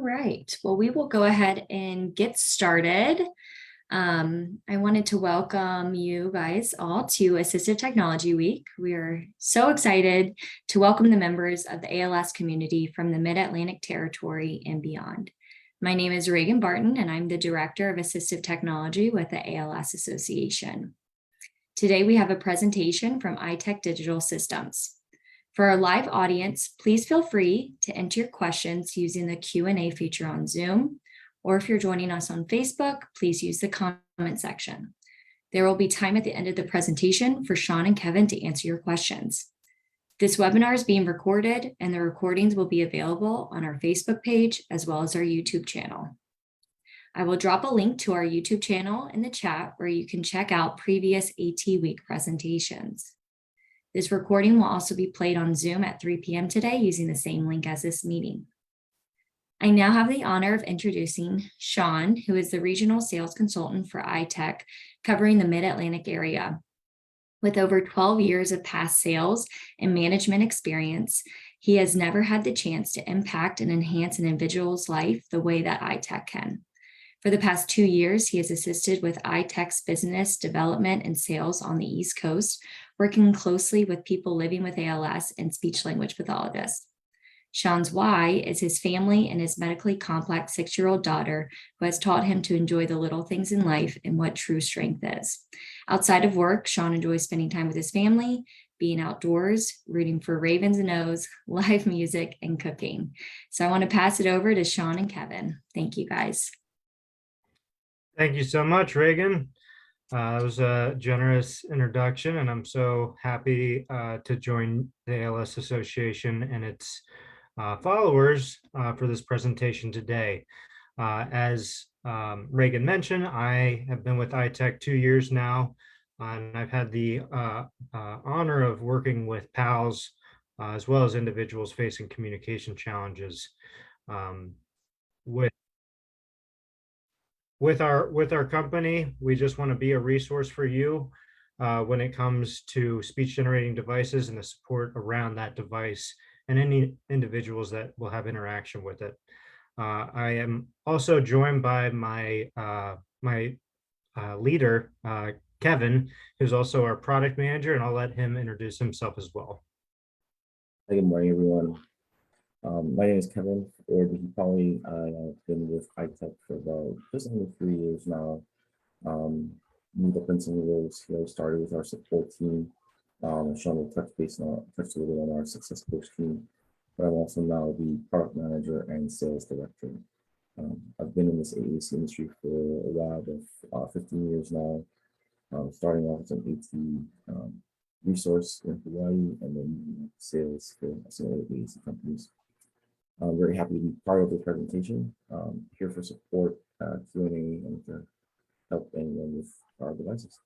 Right. Well, we will go ahead and get started. I wanted to welcome you guys all to Assistive Technology Week. We are so excited to welcome the members of the ALS community from the Mid-Atlantic Territory and beyond. My name is Reagan Barton, and I'm the Director of Assistive Technology with the ALS Association. Today, we have a presentation from EyeTech Digital Systems. For our live audience, please feel free to enter your questions using the Q&A feature on Zoom, or if you're joining us on Facebook, please use the comment section. There will be time at the end of the presentation for Sean and Kevin to answer your questions. This webinar is being recorded, and the recordings will be available on our Facebook page as well as our YouTube channel. I will drop a link to our YouTube channel in the chat where you can check out previous AT Week presentations. This recording will also be played on Zoom at 3 p.m. today using the same link as this meeting. I now have the honor of introducing Sean, who is the Regional Sales Consultant for EyeTech, covering the Mid-Atlantic area. With over 12 years of past sales and management experience, he has never had the chance to impact and enhance an individual's life the way that EyeTech can. For the past 2 years, he has assisted with EyeTech's business development and sales on the East Coast, working closely with people living with ALS and speech-language pathologists. Sean's why is his family and his medically complex 6-year-old daughter, who has taught him to enjoy the little things in life and what true strength is. Outside of work, Sean enjoys spending time with his family, being outdoors, rooting for Ravens and O's, live music, and cooking. So I want to pass it over to Sean and Kevin. Thank you, guys. Thank you so much, Reagan. That was a generous introduction, and I'm so happy to join the ALS Association and its followers for this presentation today. As Reagan mentioned, I have been with EyeTech 2 years now, and I've had the honor of working with PALs as well as individuals facing communication challenges. With our company, we just want to be a resource for you when it comes to speech generating devices and the support around that device and any individuals that will have interaction with it. I am also joined by my leader, Kevin, who's also our product manager, and I'll let him introduce himself as well. Good morning, everyone. My name is Kevin, or you probably I've been with EyeTech for about just under 3 years now. Moved up in some roles here, started with our support team. Sean will touch a little bit on our success coach team, but I'm also now the product manager and sales director. I've been in this AAC industry for a while, about 15 years now, starting off as an AT resource in Hawaii and then sales for some other AAC companies. I'm very happy to be part of the presentation, here for support, Q&A, and to help anyone with our devices.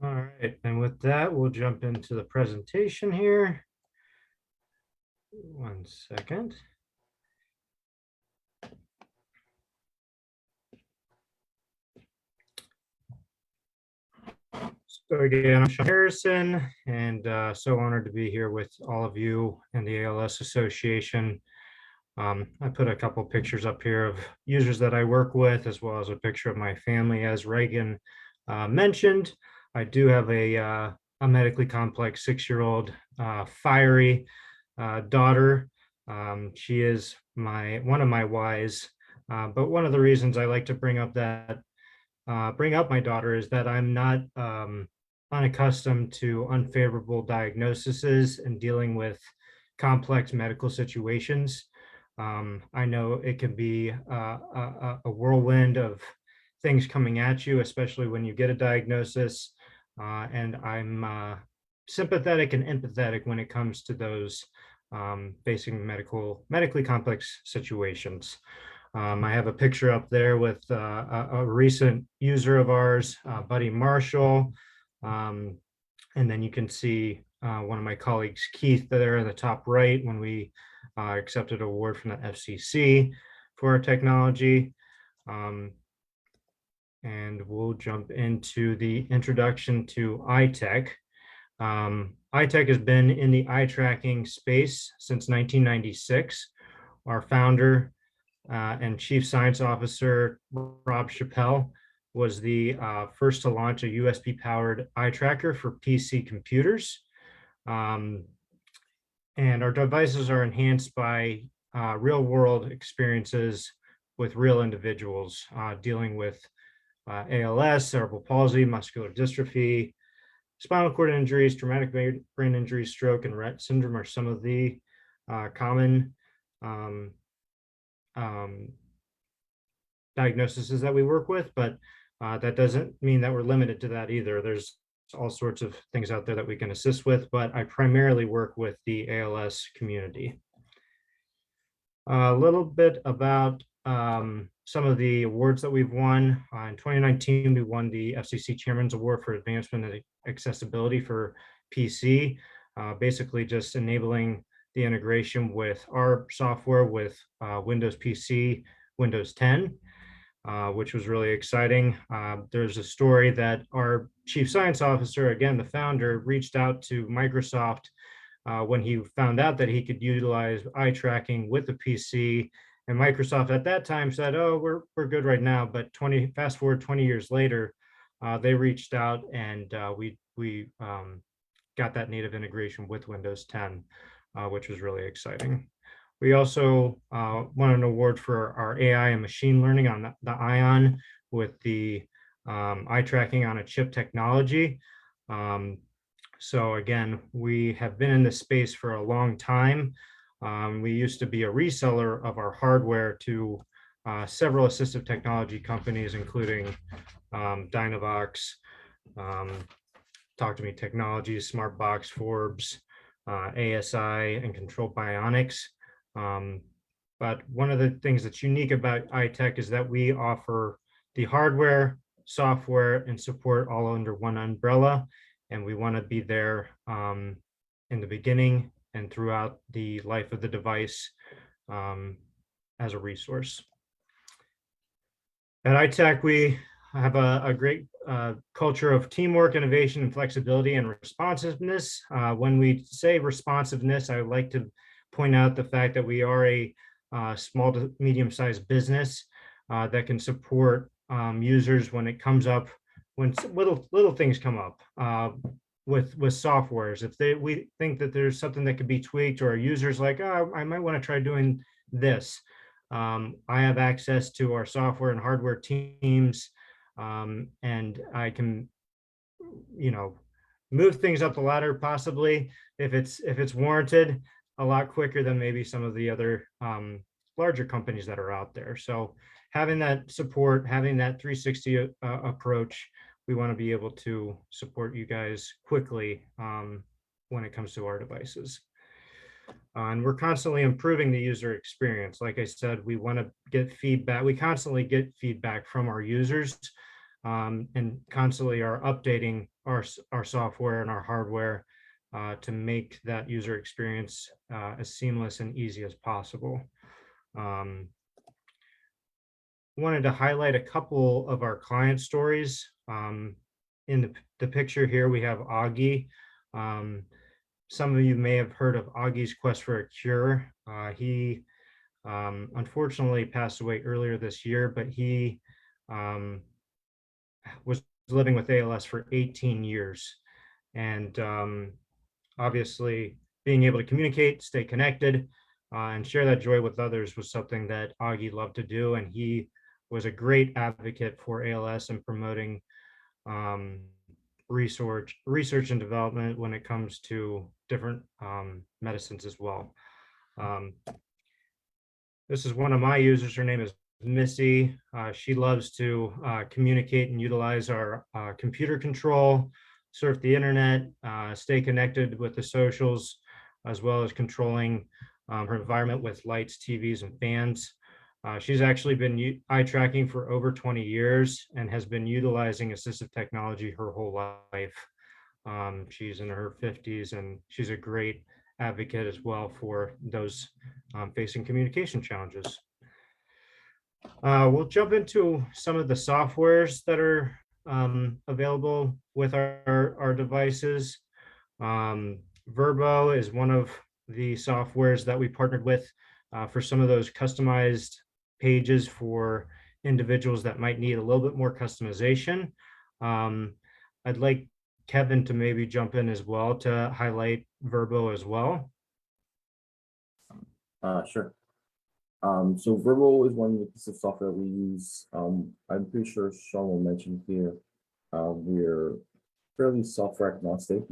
All right, and with that, we'll jump into the presentation here. 1 second. So again, I'm Sean Harrison, and so honored to be here with all of you and the ALS Association. I put a couple pictures up here of users that I work with, as well as a picture of my family. As Reagan mentioned, I do have a medically complex 6-year-old fiery daughter. She is one of my whys, but one of the reasons I like to bring up my daughter is that I'm not unaccustomed to unfavorable diagnoses and dealing with complex medical situations. I know it can be a whirlwind of things coming at you, especially when you get a diagnosis, and I'm sympathetic and empathetic when it comes to those facing medically complex situations. I have a picture up there with a recent user of ours, Buddy Marshall. And then you can see one of my colleagues, Keith, there in the top right when we accepted an award from the FCC for our technology. And we'll jump into the introduction to EyeTech. EyeTech has been in the eye tracking space since 1996. our founder and Chief Science Officer, Rob Chappelle, was the first to launch a USB-powered eye tracker for PC computers. And our devices are enhanced by real-world experiences with real individuals dealing with ALS, cerebral palsy, muscular dystrophy, spinal cord injuries, traumatic brain injuries, stroke, and Rett syndrome are some of the common diagnoses that we work with, but that doesn't mean that we're limited to that either. There's all sorts of things out there that we can assist with, but I primarily work with the ALS community. A little bit about some of the awards that we've won. In 2019, we won the FCC Chairman's Award for Advancement in Accessibility for PC, basically just enabling the integration with our software with Windows PC, Windows 10, which was really exciting. There's a story that our Chief Science Officer, again, the founder, reached out to Microsoft when he found out that he could utilize eye tracking with the PC. And Microsoft at that time said, "Oh, we're good right now." But fast forward 20 years later, they reached out and we got that native integration with Windows 10, which was really exciting. We also won an award for our AI and machine learning on the ION with the eye tracking on a chip technology. So again, we have been in this space for a long time. We used to be a reseller of our hardware to several assistive technology companies, including Dynavox, Talk to Me Technologies, Smartbox, Forbes, ASI, and Control Bionics. But one of the things that's unique about EyeTech is that we offer the hardware, software, and support all under one umbrella. And we want to be there in the beginning and throughout the life of the device as a resource. At EyeTech, we have a great culture of teamwork, innovation, and flexibility and responsiveness. When we say responsiveness, I would like to point out the fact that we are a small to medium-sized business that can support users when it comes up, when little things come up with softwares. If we think that there's something that could be tweaked, or a user's like, "Oh, I might want to try doing this," I have access to our software and hardware teams, and I can, move things up the ladder possibly if it's warranted a lot quicker than maybe some of the other larger companies that are out there. So having that support, having that 360 approach, we want to be able to support you guys quickly when it comes to our devices. And we're constantly improving the user experience. Like I said, we want to get feedback. We constantly get feedback from our users and constantly are updating our software and our hardware to make that user experience as seamless and easy as possible. Wanted to highlight a couple of our client stories. In the picture here, we have Augie. Some of you may have heard of Augie's Quest for a Cure. He unfortunately passed away earlier this year, but he was living with ALS for 18 years. And obviously, being able to communicate, stay connected, and share that joy with others was something that Augie loved to do. And he was a great advocate for ALS and promoting research and development when it comes to different medicines as well. This is one of my users. Her name is Missy. She loves to communicate and utilize our computer control, surf the internet, stay connected with the socials, as well as controlling her environment with lights, TVs, and fans. She's actually been eye tracking for over 20 years and has been utilizing assistive technology her whole life. She's in her 50s, and she's a great advocate as well for those facing communication challenges. We'll jump into some of the softwares that are available with our devices. Verbo is one of the softwares that we partnered with for some of those customized pages for individuals that might need a little bit more customization. I'd like Kevin to maybe jump in as well to highlight Verbo as well. Sure. So Verbo is one of the pieces of software that we use. I'm pretty sure Sean will mention here. We're fairly software agnostic.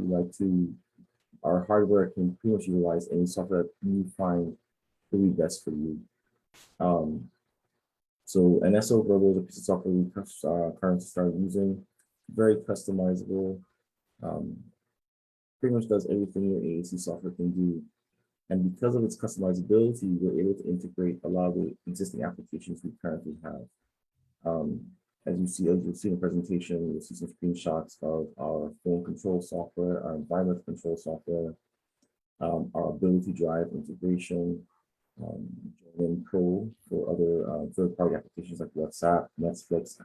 Our hardware can pretty much utilize any software that you find to be best for you. So NSO Verbo is a piece of software we currently started using. Very customizable. Pretty much does everything your AAC software can do. And because of its customizability, we're able to integrate a lot of the existing applications we currently have. As you'll see in the presentation, you'll see some screenshots of our phone control software, our environment control software, our ability drive integration, Join Pro for other third-party applications like WhatsApp, Netflix,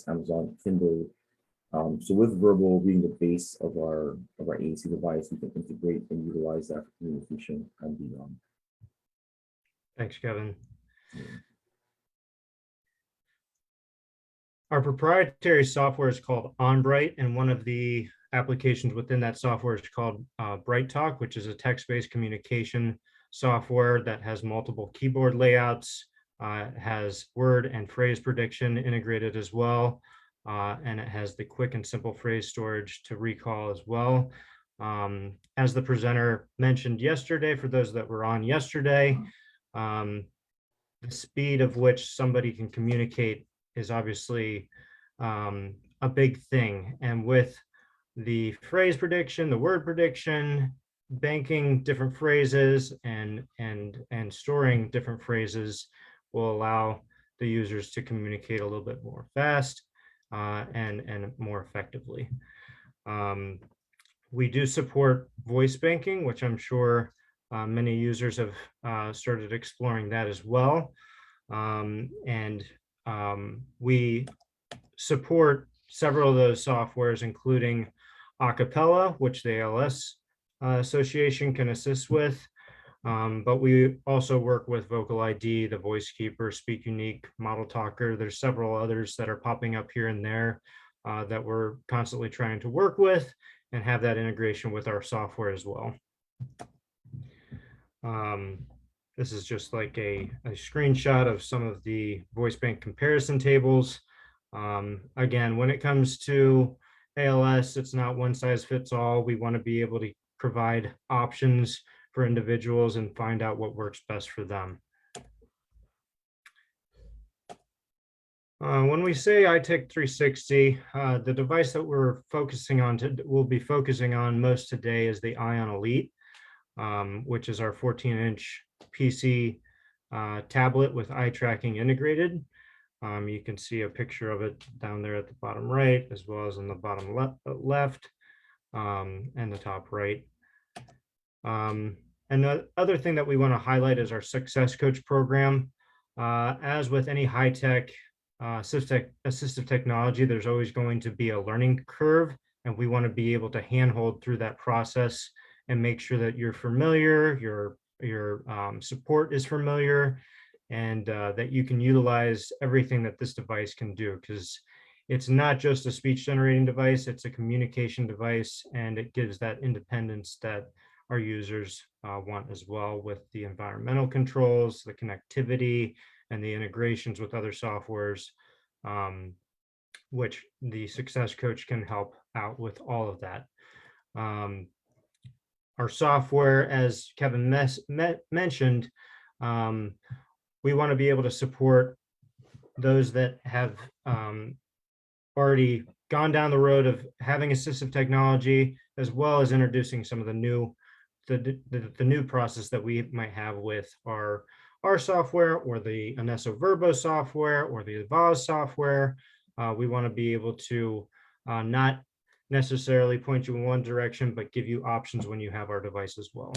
Amazon, Kindle. So with Verbo being the base of our AAC device, we can integrate and utilize that for communication and beyond. Thanks, Kevin. Our proprietary software is called OnBright, and one of the applications within that software is called BrightTalk, which is a text-based communication software that has multiple keyboard layouts, has word and phrase prediction integrated as well, and it has the quick and simple phrase storage to recall as well. As the presenter mentioned yesterday, for those that were on yesterday, the speed of which somebody can communicate is obviously a big thing. And with the phrase prediction, the word prediction, banking different phrases and storing different phrases will allow the users to communicate a little bit more fast and more effectively. We do support voice banking, which I'm sure many users have started exploring that as well. We support several of those softwares, including Acapella, which the ALS Association can assist with. But we also work with Vocal ID, the Voice Keeper, Speak Unique, Model Talker. There's several others that are popping up here and there that we're constantly trying to work with and have that integration with our software as well. This is just like a screenshot of some of the voice bank comparison tables. Again, when it comes to ALS, it's not one size fits all. We want to be able to provide options for individuals and find out what works best for them. When we say EyeTech 360, the device that we're focusing on, we'll be focusing on most today is the Ion Elite, which is our 14-inch PC tablet with eye tracking integrated. You can see a picture of it down there at the bottom right, as well as in the bottom left and the top right. And the other thing that we want to highlight is our Success Coach program. As with any high-tech assistive technology, there's always going to be a learning curve, and we want to be able to handhold through that process and make sure that you're familiar, your support is familiar, and that you can utilize everything that this device can do, because it's not just a speech generating device, it's a communication device, and it gives that independence that our users want as well, with the environmental controls, the connectivity, and the integrations with other softwares, which the Success Coach can help out with all of that. Our software, as Kevin mentioned, we want to be able to support those that have already gone down the road of having assistive technology, as well as introducing some of the new process that we might have with our software, or the Anesso Verbo software, or the Avaz software. We want to be able to not necessarily point you in one direction, but give you options when you have our device as well.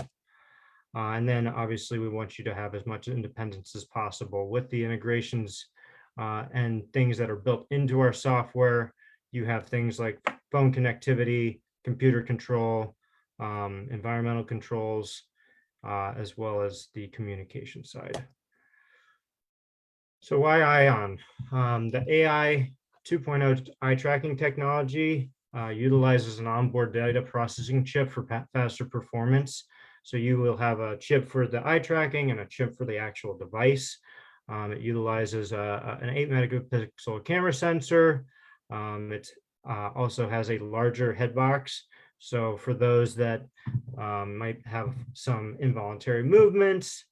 And then obviously we want you to have as much independence as possible with the integrations and things that are built into our software. You have things like phone connectivity, computer control, environmental controls, as well as the communication side. So why ION? The AI 2.0 eye tracking technology utilizes an onboard data processing chip for faster performance. So you will have a chip for the eye tracking and a chip for the actual device. It utilizes an 8 megapixel camera sensor. It also has a larger head box. So for those that might have some involuntary movements,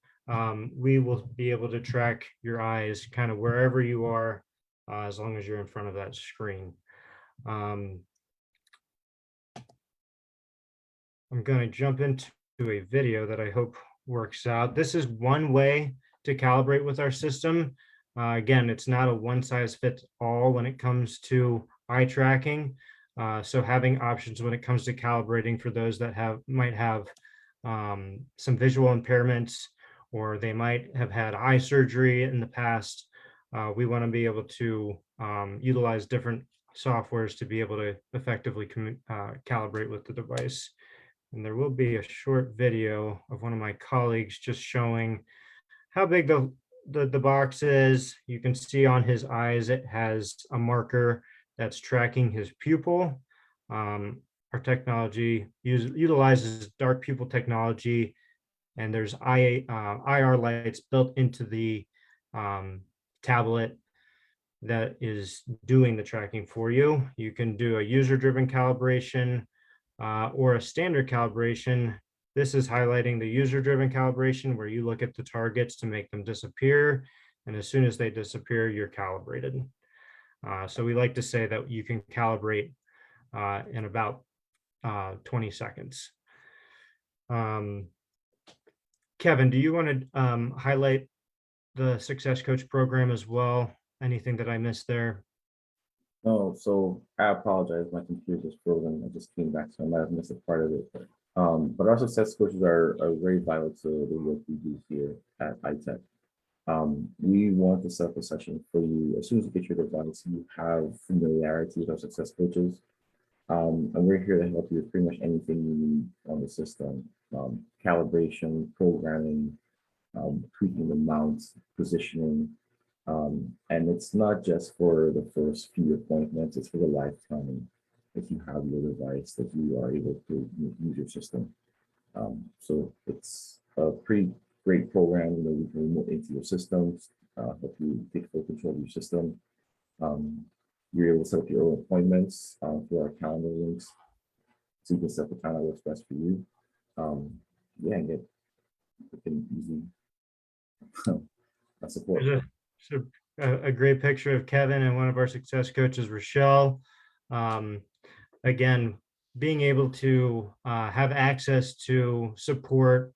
we will be able to track your eyes kind of wherever you are, as long as you're in front of that screen. I'm going to jump into a video that I hope works out. This is one way to calibrate with our system. Again, it's not a one size fits all when it comes to eye tracking. So having options when it comes to calibrating for those that might have some visual impairments, or they might have had eye surgery in the past. We want to be able to utilize different softwares to be able to effectively calibrate with the device. And there will be a short video of one of my colleagues just showing how big the box is. You can see on his eyes, it has a marker that's tracking his pupil. Our technology utilizes dark pupil technology, and there's IR lights built into the tablet that is doing the tracking for you. You can do a user-driven calibration or a standard calibration. This is highlighting the user-driven calibration, where you look at the targets to make them disappear. And as soon as they disappear, you're calibrated. So we like to say that you can calibrate in about 20 seconds. Kevin, do you want to highlight the Success Coach program as well? Anything that I missed there? No, so I apologize. My computer just frozen. I just came back, so I might have missed a part of it. But our success coaches are very vital to the work we do here at EyeTech. We want to set up a session for you. As soon as you get your device, you have familiarity with our success coaches. And we're here to help you with pretty much anything you need on the system. Calibration, programming, tweaking the mounts, positioning. And it's not just for the first few appointments, it's for the lifetime that you have your device, that you are able to use your system. So it's a pretty great program. You know, we can remote into your systems, help you take full control of your system. You're able to set up your own appointments through our calendar links, so you can set the time that works best for you. Yeah, and get easy support. There's a great picture of Kevin and one of our success coaches, Rochelle. Again, being able to have access to support,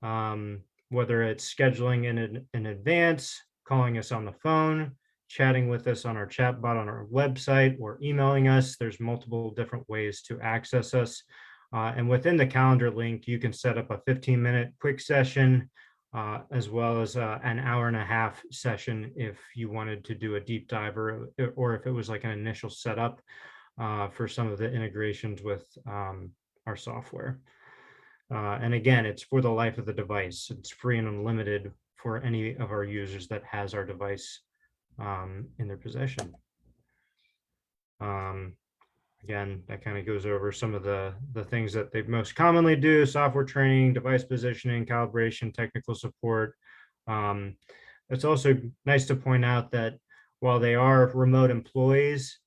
whether it's scheduling in advance, calling us on the phone, chatting with us on our chat bot on our website, or emailing us. There's multiple different ways to access us. And within the calendar link, you can set up a 15-minute quick session, as well as an hour-and-a-half session if you wanted to do a deep dive, or if it was like an initial setup for some of the integrations with our software. And again, it's for the life of the device. It's free and unlimited for any of our users that has our device in their possession. Again, that kind of goes over some of the things that they most commonly do: software training, device positioning, calibration, technical support. It's also nice to point out that while they are remote employees,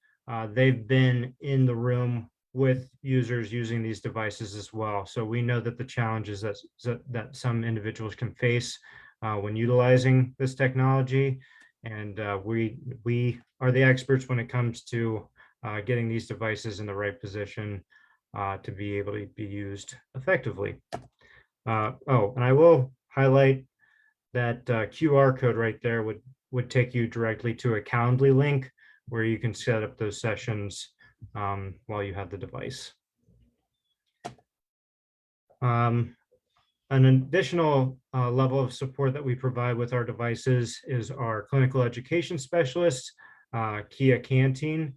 they've been in the room with users using these devices as well. So we know that the challenges that some individuals can face when utilizing this technology, and we are the experts when it comes to getting these devices in the right position to be able to be used effectively. Oh, and I will highlight that QR code right there would take you directly to a Calendly link where you can set up those sessions while you have the device. An additional level of support that we provide with our devices is our clinical education specialist, Kia Canteen,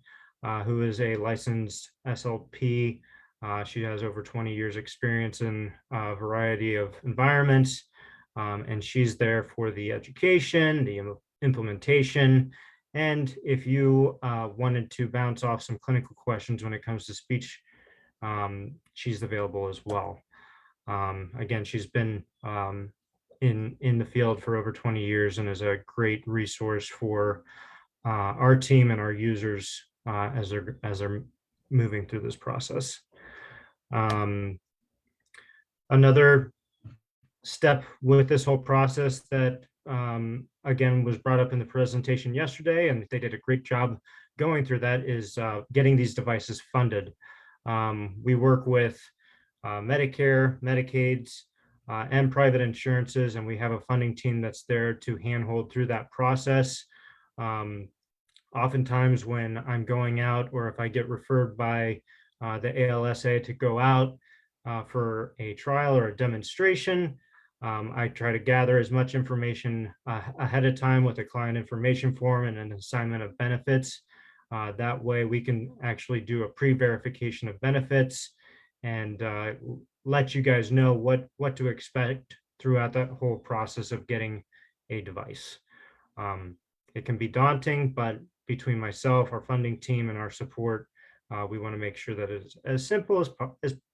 who is a licensed SLP She has over 20 years experience in a variety of environments, and she's there for the education, the implementation, and if you wanted to bounce off some clinical questions when it comes to speech, she's available as well. Again, she's been in the field for over 20 years and is a great resource for our team and our users as they're moving through this process. Another step with this whole process that again was brought up in the presentation yesterday, and they did a great job going through that, is getting these devices funded. We work with Medicare, Medicaids, and private insurances, and we have a funding team that's there to handhold through that process. Oftentimes when I'm going out, or if I get referred by the ALSA to go out for a trial or a demonstration, I try to gather as much information ahead of time with a client information form and an assignment of benefits. That way we can actually do a pre-verification of benefits and let you guys know what to expect throughout that whole process of getting a device. It can be daunting, but between myself, our funding team, and our support, we want to make sure that it's as simple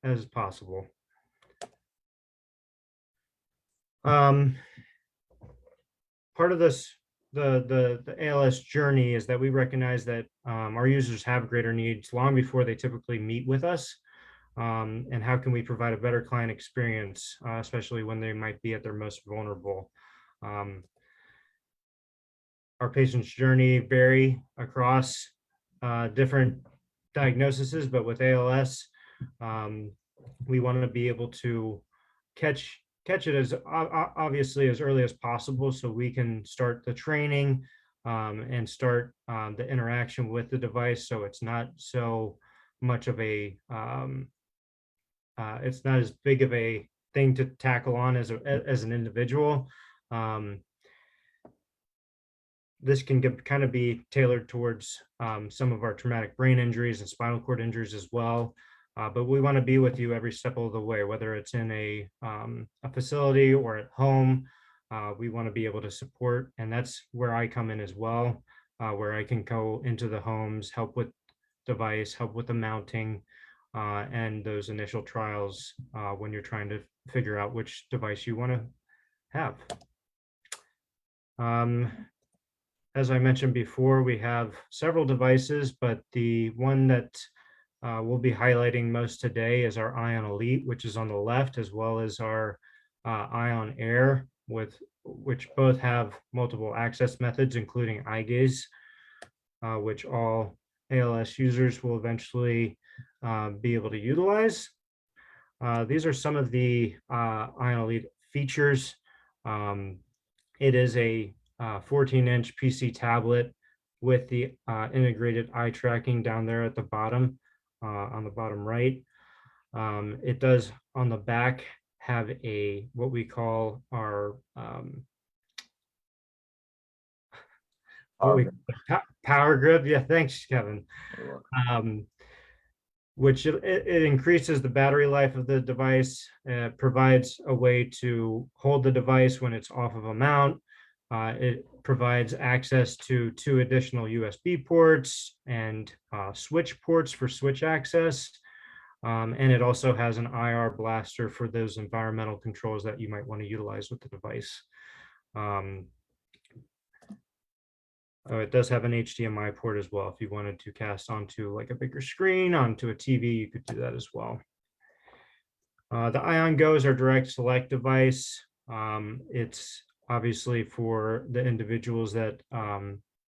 as possible. Part of this, the ALS journey, is that we recognize that our users have greater needs long before they typically meet with us. And how can we provide a better client experience, especially when they might be at their most vulnerable? Our patients' journey vary across different diagnoses, but with ALS, we want to be able to catch it as obviously as early as possible, so we can start the training and start the interaction with the device, so it's not so much of a it's not as big of a thing to tackle on as an individual. This can kind of be tailored towards some of our traumatic brain injuries and spinal cord injuries as well. But we want to be with you every step of the way, whether it's in a facility or at home. We want to be able to support, and that's where I come in as well, where I can go into the homes, help with device, help with the mounting, and those initial trials when you're trying to figure out which device you want to have. As I mentioned before, we have several devices, but the one that we'll be highlighting most today is our Ion Elite, which is on the left, as well as our Ion Air, which both have multiple access methods, including eye gaze, which all ALS users will eventually be able to utilize. These are some of the Ion Elite features. It is a 14-inch PC tablet with the integrated eye tracking down there at the bottom, on the bottom right. It does on the back have what we call our power grip. Yeah, thanks, Kevin. Which it increases the battery life of the device, provides a way to hold the device when it's off of a mount. It provides access to 2 additional USB ports and switch ports for switch access. And it also has an IR blaster for those environmental controls that you might want to utilize with the device. It does have an HDMI port as well. If you wanted to cast onto like a bigger screen, onto a TV, you could do that as well. The Ion Go is our direct select device. It's obviously for the individuals that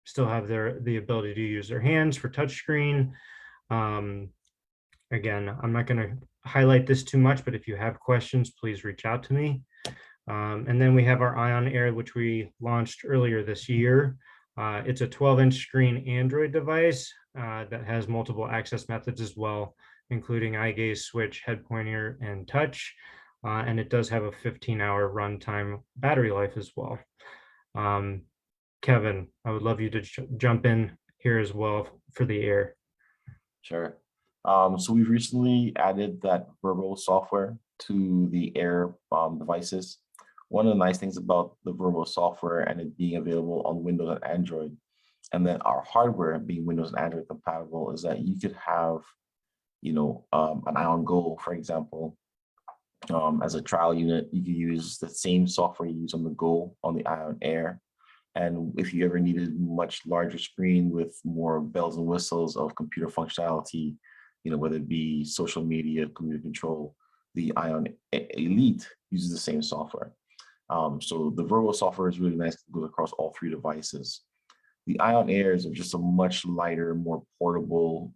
still have the ability to use their hands for touchscreen. Again, I'm not going to highlight this too much, but if you have questions, please reach out to me. And then we have our Ion Air, which we launched earlier this year. It's a 12-inch screen Android device that has multiple access methods as well, including eye gaze, switch, head pointer, and touch. And it does have a 15-hour runtime battery life as well. Kevin, I would love you to jump in here as well for the Air. Sure. So we've recently added that verbal software to the Air devices. One of the nice things about the verbal software and it being available on Windows and Android, and then our hardware being Windows and Android compatible, is that you could have, an Ion Go, for example, as a trial unit. You could use the same software you use on the Go on the Ion Air. And if you ever needed much larger screen with more bells and whistles of computer functionality, whether it be social media, computer control, the Ion Elite uses the same software. So the verbal software is really nice to go across all three devices. The Ion Airs are just a much lighter, more portable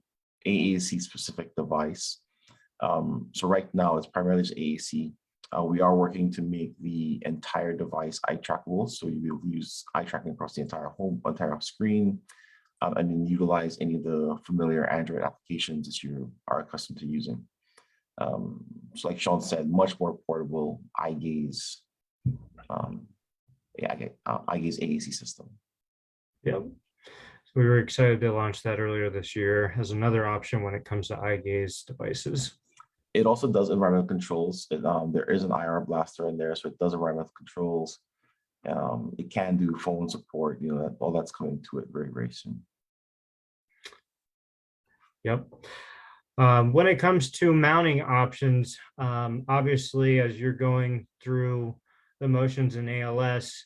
AAC specific device. So right now it's primarily just AAC. We are working to make the entire device eye trackable, so you'll be able to use eye tracking across the entire screen, and then utilize any of the familiar Android applications that you are accustomed to using. So like Sean said, much more portable eye gaze, eye gaze AAC system. Yep. So we were excited to launch that earlier this year as another option when it comes to eye gaze devices. It also does environmental controls. There is an IR blaster in there, so it does environmental controls. It can do phone support, all that's coming to it very, very soon. Yep. When it comes to mounting options, obviously, as you're going through the motions in ALS,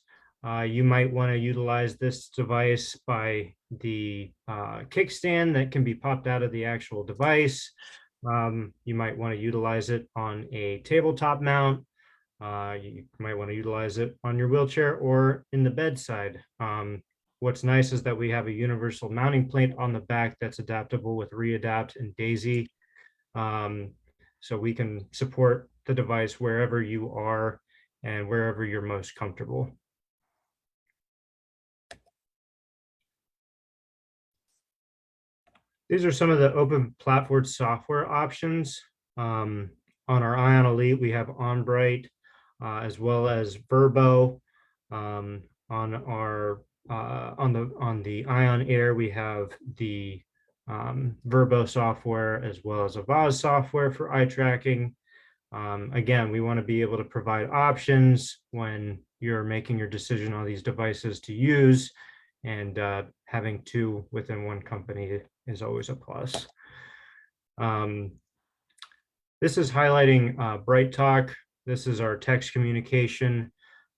you might want to utilize this device by the kickstand that can be popped out of the actual device. You might want to utilize it on a tabletop mount. You might want to utilize it on your wheelchair or in the bedside. What's nice is that we have a universal mounting plate on the back that's adaptable with Readapt and Daisy. So we can support the device wherever you are and wherever you're most comfortable. These are some of the open platform software options. On our Ion Elite, we have OnBright, as well as Verbo. On the Ion Air, we have the Verbo software as well as Avaz software for eye tracking. Again, we want to be able to provide options when you're making your decision on these devices to use, and having two within one company is always a plus. This is highlighting BrightTalk. This is our text communication.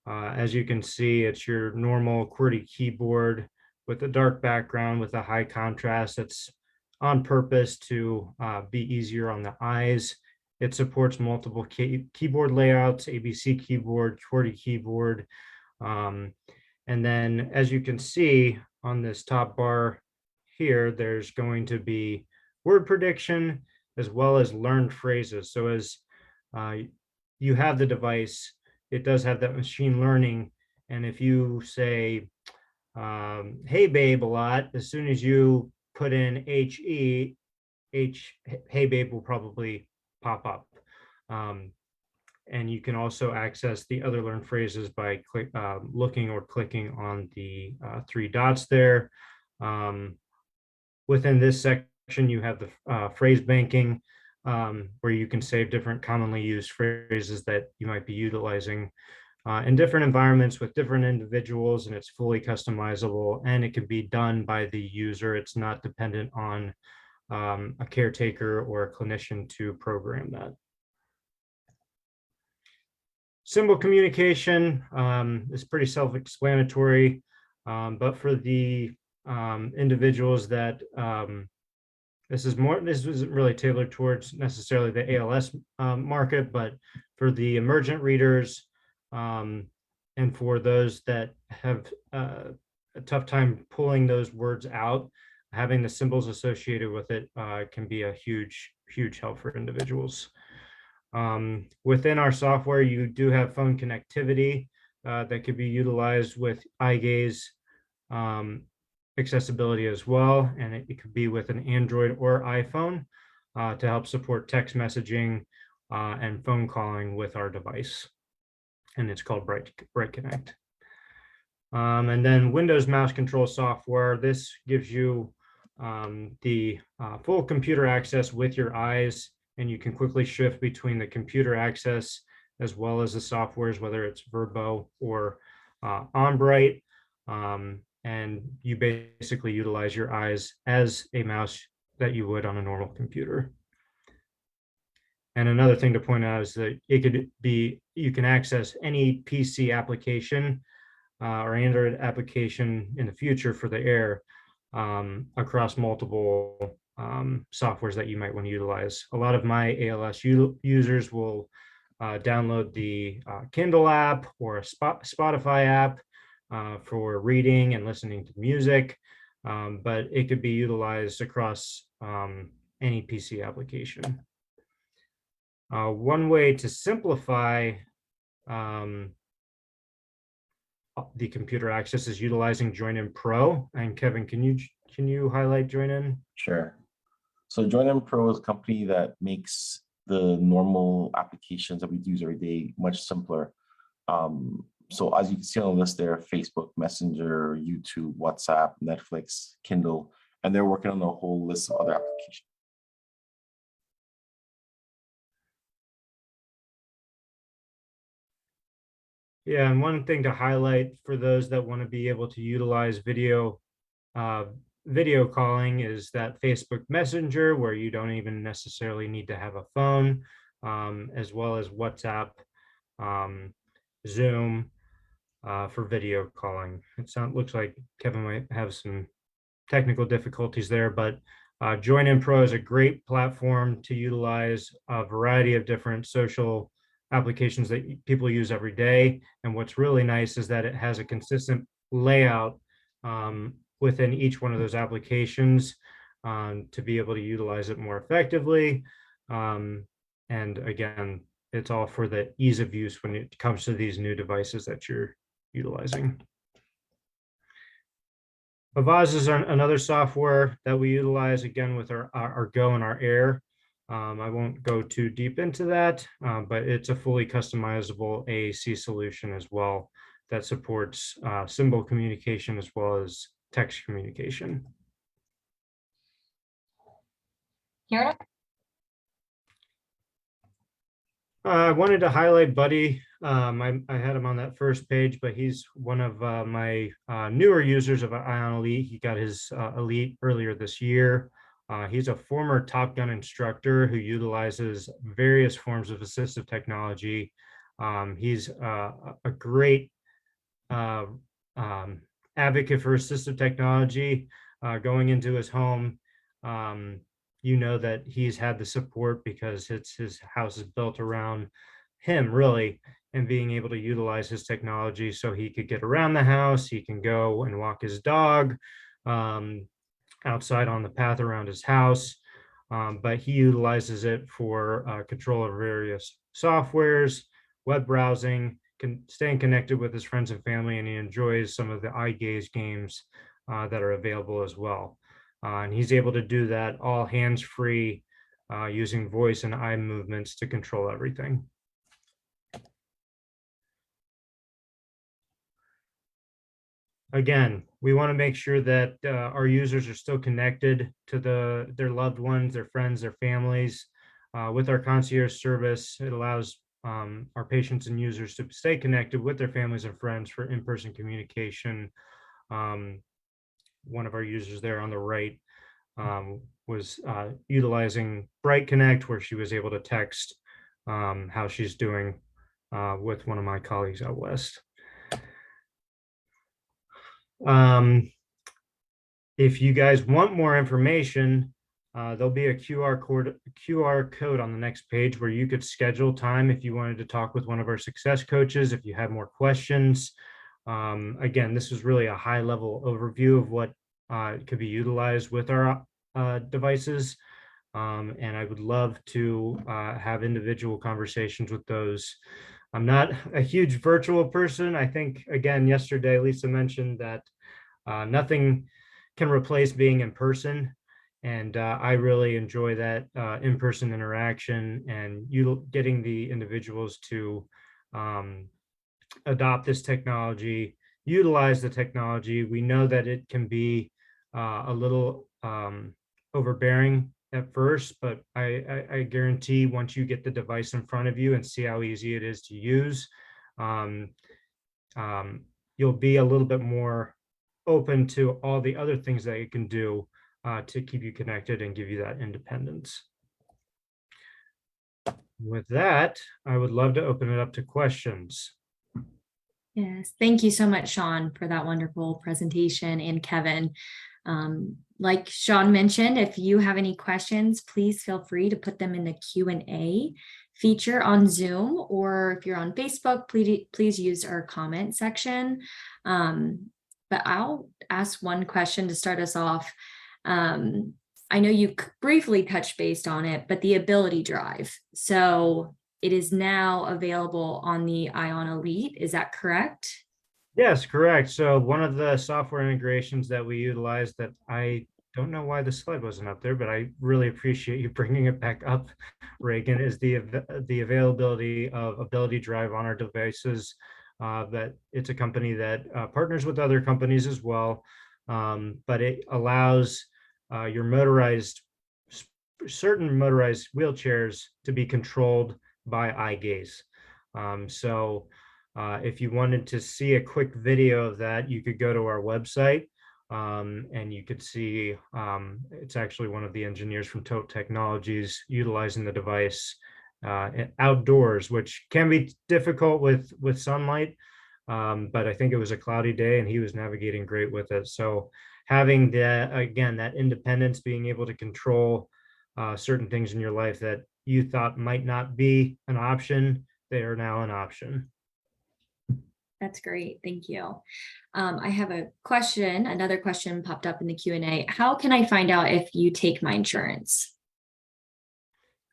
As you can see, it's your normal QWERTY keyboard with a dark background with a high contrast. That's on purpose to be easier on the eyes. It supports multiple keyboard layouts, ABC keyboard, QWERTY keyboard. And then, as you can see on this top bar here, there's going to be word prediction as well as learned phrases. So as you have the device, it does have that machine learning. And if you say, hey babe a lot, as soon as you put in hey babe will probably pop up. And you can also access the other learned phrases by looking or clicking on the three dots there. Within this section, you have the phrase banking, where you can save different commonly used phrases that you might be utilizing in different environments with different individuals, and it's fully customizable, and it can be done by the user. It's not dependent on a caretaker or a clinician to program that. Symbol communication is pretty self-explanatory, but for the individuals that this isn't really tailored towards necessarily the ALS market, but for the emergent readers and for those that have a tough time pulling those words out, having the symbols associated with it can be a huge help for individuals. Within our software, you do have phone connectivity that could be utilized with eye gaze accessibility as well, and it could be with an Android or iPhone to help support text messaging and phone calling with our device, and it's called Bright Connect. And then Windows mouse control software. This gives you the full computer access with your eyes, and you can quickly shift between the computer access as well as the softwares, whether it's Verbo or OnBright. And you basically utilize your eyes as a mouse that you would on a normal computer. And another thing to point out is that it could be, you can access any PC application or Android application in the future for the Air across multiple softwares that you might want to utilize. A lot of my ALS users will download the Kindle app or a Spotify app for reading and listening to music, but it could be utilized across any PC application. One way to simplify the computer access is utilizing Join-In Pro. And Kevin, can you highlight Join-In? Sure. So Join-In Pro is a company that makes the normal applications that we use every day much simpler. So as you can see on the list there, Facebook, Messenger, YouTube, WhatsApp, Netflix, Kindle, and they're working on a whole list of other applications. Yeah, and one thing to highlight for those that want to be able to utilize video calling is that Facebook Messenger, where you don't even necessarily need to have a phone, as well as WhatsApp, Zoom for video calling. Looks like Kevin might have some technical difficulties there, but Join-In Pro is a great platform to utilize a variety of different social applications that people use every day. And what's really nice is that it has a consistent layout within each one of those applications to be able to utilize it more effectively. And again, it's all for the ease of use when it comes to these new devices that you're utilizing. Avaz is another software that we utilize, again, with our Go and our Air. I won't go too deep into that, but it's a fully customizable AAC solution as well that supports symbol communication as well as text communication. Here. I wanted to highlight Buddy. I had him on that first page, but he's one of my newer users of Ion Elite. He got his Elite earlier this year. He's a former Top Gun instructor who utilizes various forms of assistive technology. He's a great advocate for assistive technology. Going into his home, you know that he's had the support because his house is built around him, really, and being able to utilize his technology so he could get around the house. He can go and walk his dog outside on the path around his house, but he utilizes it for control of various softwares, web browsing, staying connected with his friends and family, and he enjoys some of the eye gaze games that are available as well. And he's able to do that all hands-free using voice and eye movements to control everything. Again, we want to make sure that our users are still connected to their loved ones, their friends, their families. With our concierge service, it allows our patients and users to stay connected with their families and friends for in-person communication. One of our users there on the right was utilizing Bright Connect, where she was able to text how she's doing with one of my colleagues out west. If you guys want more information, there'll be a QR code on the next page where you could schedule time if you wanted to talk with one of our success coaches, if you had more questions. Again, this is really a high-level overview of what could be utilized with our devices. And I would love to have individual conversations with those. I'm not a huge virtual person. I think, again, yesterday, Lisa mentioned that nothing can replace being in person. And I really enjoy that in-person interaction and getting the individuals to adopt this technology, utilize the technology. We know that it can be a little overbearing at first, but I guarantee once you get the device in front of you and see how easy it is to use, um, you'll be a little bit more open to all the other things that it can do to keep you connected and give you that independence. With that, I would love to open it up to questions. Yes, thank you so much, Sean, for that wonderful presentation, and Kevin. Like Sean mentioned, if you have any questions, please feel free to put them in the Q&A feature on Zoom, or if you're on Facebook, please use our comment section. But I'll ask one question to start us off. I know you briefly touched base on it, but the ability drive. So it is now available on the Ion Elite. Is that correct? Yes, correct. So one of the software integrations that we utilize that I don't know why the slide wasn't up there, but I really appreciate you bringing it back up, Reagan, is the availability of Ability Drive on our devices. That it's a company that partners with other companies as well, but it allows your certain motorized wheelchairs to be controlled by eye gaze. So if you wanted to see a quick video of that, you could go to our website and you could see it's actually one of the engineers from Tote Technologies utilizing the device outdoors, which can be difficult with sunlight. But I think it was a cloudy day and he was navigating great with it. So having that, again, that independence, being able to control certain things in your life that you thought might not be an option, they are now an option. That's great. Thank you. I have a question. Another question popped up in the Q&A. How can I find out if you take my insurance?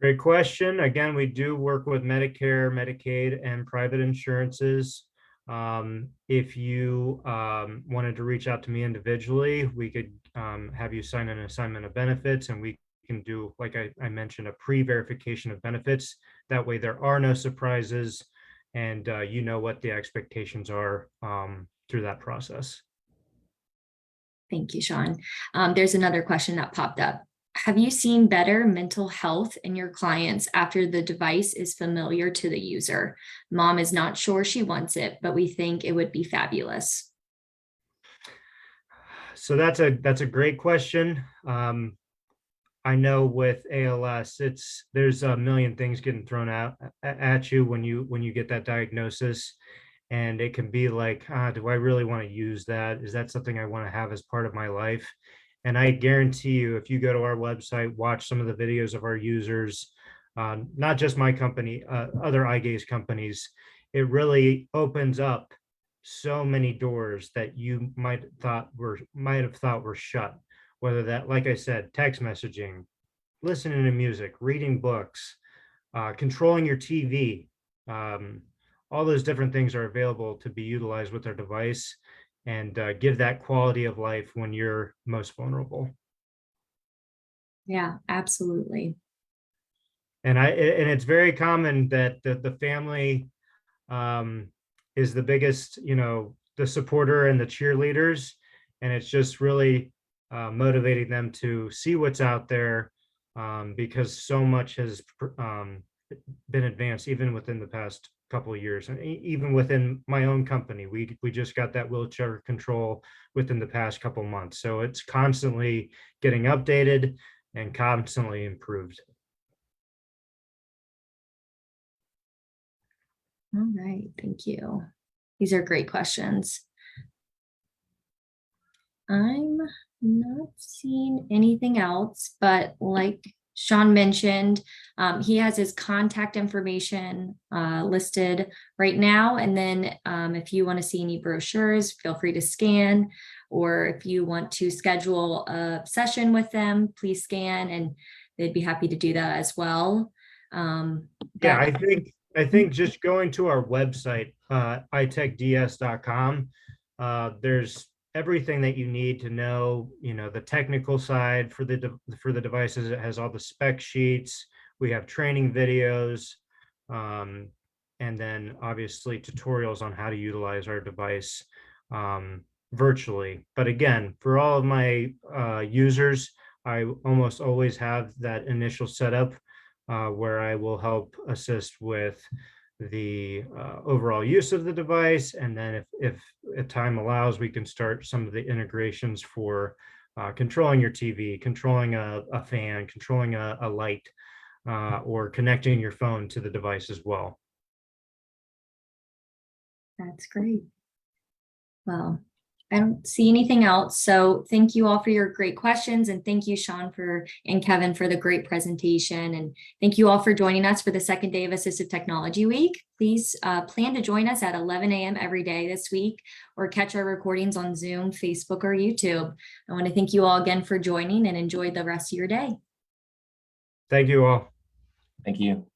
Great question. Again, we do work with Medicare, Medicaid, and private insurances. If you wanted to reach out to me individually, we could have you sign an assignment of benefits, and we can do, like I mentioned, a pre-verification of benefits. That way there are no surprises, and you know what the expectations are through that process. Thank you, Sean. There's another question that popped up. Have you seen better mental health in your clients after the device is familiar to the user? Mom is not sure she wants it, but we think it would be fabulous. So that's a great question. I know with ALS, there's a million things getting thrown out at you when you get that diagnosis, and it can be like, do I really want to use that? Is that something I want to have as part of my life? And I guarantee you, if you go to our website, watch some of the videos of our users, not just my company, other eye gaze companies, it really opens up so many doors that you might have thought were shut. Whether that, like I said, text messaging, listening to music, reading books, controlling your TV, all those different things are available to be utilized with our device and give that quality of life when you're most vulnerable. Yeah, absolutely. And it's very common that the family is the biggest, the supporter and the cheerleaders, and it's just really motivating them to see what's out there, because so much has been advanced even within the past couple of years, and even within my own company, we just got that wheelchair control within the past couple months. So it's constantly getting updated and constantly improved. All right, thank you. These are great questions. I'm not seeing anything else, but like Sean mentioned, he has his contact information listed right now. And then if you want to see any brochures, feel free to scan, or if you want to schedule a session with them, please scan, and they'd be happy to do that as well. Yeah, I think just going to our website, eyetechds.com, there's everything that you need to know, the technical side for the devices. It has all the spec sheets. We have training videos, and then obviously tutorials on how to utilize our device. virtually. But again, for all of my users, I almost always have that initial setup where I will help assist with the overall use of the device. And then if time allows, we can start some of the integrations for controlling your TV, controlling a fan, controlling a light, or connecting your phone to the device as well. That's great. Well, I don't see anything else. So thank you all for your great questions. And thank you, Sean, and Kevin for the great presentation. And thank you all for joining us for the second day of Assistive Technology Week. Please plan to join us at 11 a.m. every day this week, or catch our recordings on Zoom, Facebook, or YouTube. I want to thank you all again for joining, and enjoy the rest of your day. Thank you all. Thank you.